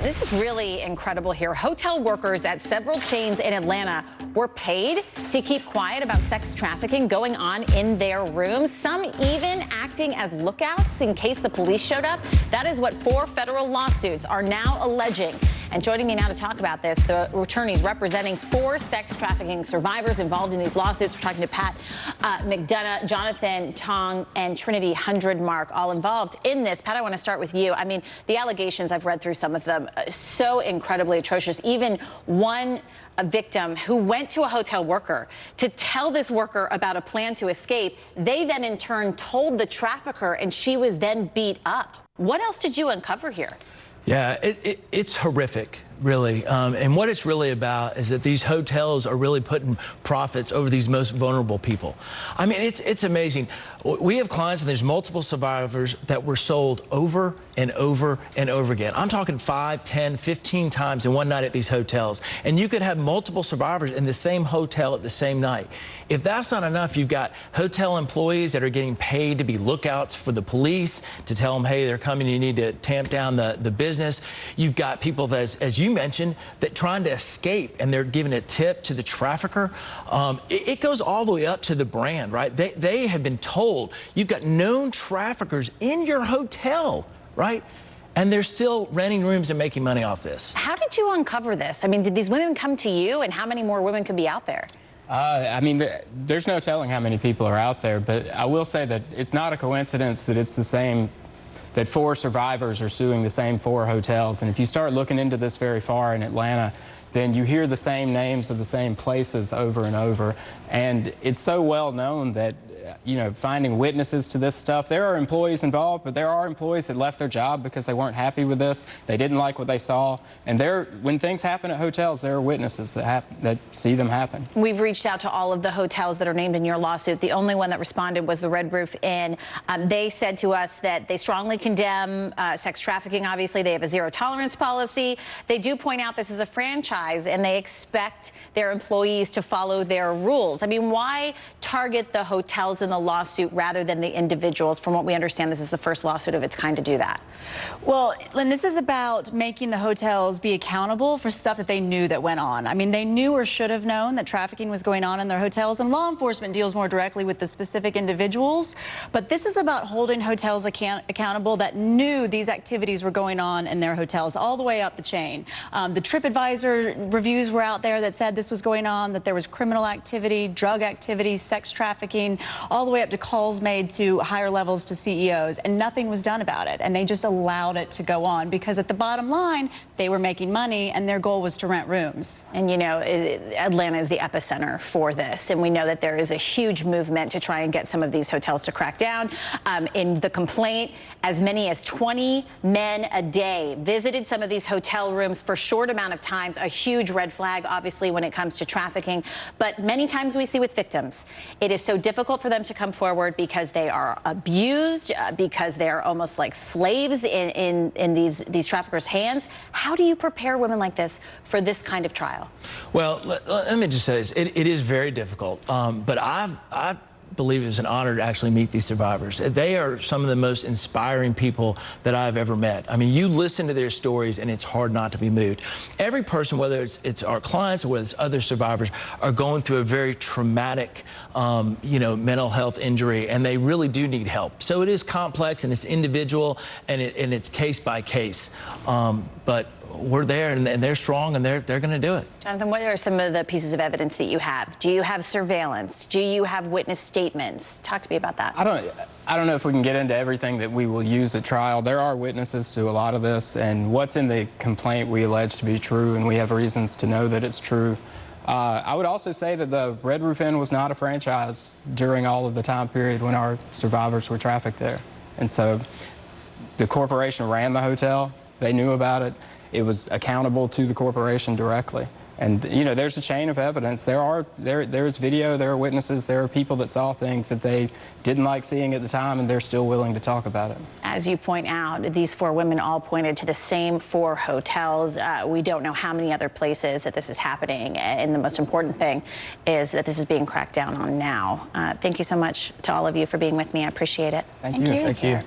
This is really incredible here. Hotel workers at several chains in Atlanta were paid to keep quiet about sex trafficking going on in their rooms, some even acting as lookouts in case the police showed up. That is what 4 federal lawsuits are now alleging. And joining me now to talk about this, the attorneys representing 4 sex trafficking survivors involved in these lawsuits. We're talking to Pat McDonough, Jonathan Tong, and Trinity Hundredmark, all involved in this. Pat, I want to start with you. I mean, the allegations, I've read through some of them, so incredibly atrocious. Even one victim who went to a hotel worker to tell this worker about a plan to escape. They then in turn told the trafficker, and she was then beat up. What else did you uncover here? Yeah, it's horrific, really. And what it's really about is that these hotels are really putting profits over these most vulnerable people. I mean, it's amazing. We have clients, and there's multiple survivors that were sold over and over and over again. I'm talking 5, 10, 15 times in one night at these hotels. And you could have multiple survivors in the same hotel at the same night. If that's not enough, you've got hotel employees that are getting paid to be lookouts for the police, to tell them, hey, they're coming, you need to tamp down the business. You've got people that, as you mentioned, that trying to escape, and they're giving a tip to the trafficker. It goes all the way up to the brand, right? They have been told, you've got known traffickers in your hotel, right? And they're still renting rooms and making money off this. How did you uncover this? I mean, did these women come to you, and how many more women could be out there? I mean, there's no telling how many people are out there, but I will say that it's not a coincidence that it's the same, that 4 survivors are suing the same 4 hotels. And if you start looking into this very far in Atlanta, then you hear the same names of the same places over and over. And it's so well known that, you know, finding witnesses to this stuff, there are employees involved, but there are employees that left their job because they weren't happy with this. They didn't like what they saw. And when things happen at hotels, there are witnesses that see them happen. We've reached out to all of the hotels that are named in your lawsuit. The only one that responded was the Red Roof Inn. They said to us that they strongly condemn sex trafficking. Obviously, they have a zero tolerance policy. They do point out this is a franchise, and they expect their employees to follow their rules. I mean, why target the hotels in the lawsuit rather than the individuals? From what we understand, this is the first lawsuit of its kind to do that. Well, Lynn, this is about making the hotels be accountable for stuff that they knew that went on. I mean, they knew or should have known that trafficking was going on in their hotels, and law enforcement deals more directly with the specific individuals. But this is about holding hotels accountable that knew these activities were going on in their hotels all the way up the chain. The TripAdvisor reviews were out there that said this was going on, that there was criminal activity, drug activity, sex trafficking, all the way up to calls made to higher levels to CEOs, and nothing was done about it. And they just allowed it to go on because at the bottom line, they were making money, and their goal was to rent rooms. And you know, Atlanta is the epicenter for this, and we know that there is a huge movement to try and get some of these hotels to crack down. In the complaint, as many as 20 men a day visited some of these hotel rooms for short amount of times. A huge red flag, obviously, when it comes to trafficking. But many times we see with victims, it is so difficult for them to come forward because they are abused, because they are almost like slaves in these traffickers' hands. How do you prepare women like this for this kind of trial? Well, let me just say this. It is very difficult, but I believe it's an honor to actually meet these survivors. They are some of the most inspiring people that I've ever met. I mean, you listen to their stories, and it's hard not to be moved. Every person, whether it's our clients or whether it's other survivors, are going through a very traumatic, mental health injury, and they really do need help. So it is complex, and it's individual, and it's case by case. But we're there, and they're strong, and they're going to do it. Jonathan, what are some of the pieces of evidence that you have? Do you have surveillance? Do you have witness statements? Talk to me about that. I don't know if we can get into everything that we will use at trial. There are witnesses to a lot of this, and what's in the complaint we allege to be true, and we have reasons to know that it's true. I would also say that the Red Roof Inn was not a franchise during all of the time period when our survivors were trafficked there. And so the corporation ran the hotel. They knew about it. It was accountable to the corporation directly. And, you know, there's a chain of evidence. There's video, there are witnesses, there are people that saw things that they didn't like seeing at the time, and they're still willing to talk about it. As you point out, these 4 women all pointed to the same 4 hotels. We don't know how many other places that this is happening, and the most important thing is that this is being cracked down on now. Thank you so much to all of you for being with me. I appreciate it. Thank you. Thank you.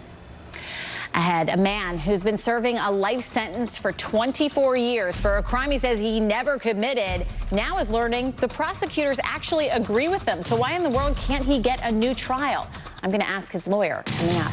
Ahead, a man who's been serving a life sentence for 24 years for a crime he says he never committed now is learning the prosecutors actually agree with him. So why in the world can't he get a new trial? I'm going to ask his lawyer coming up.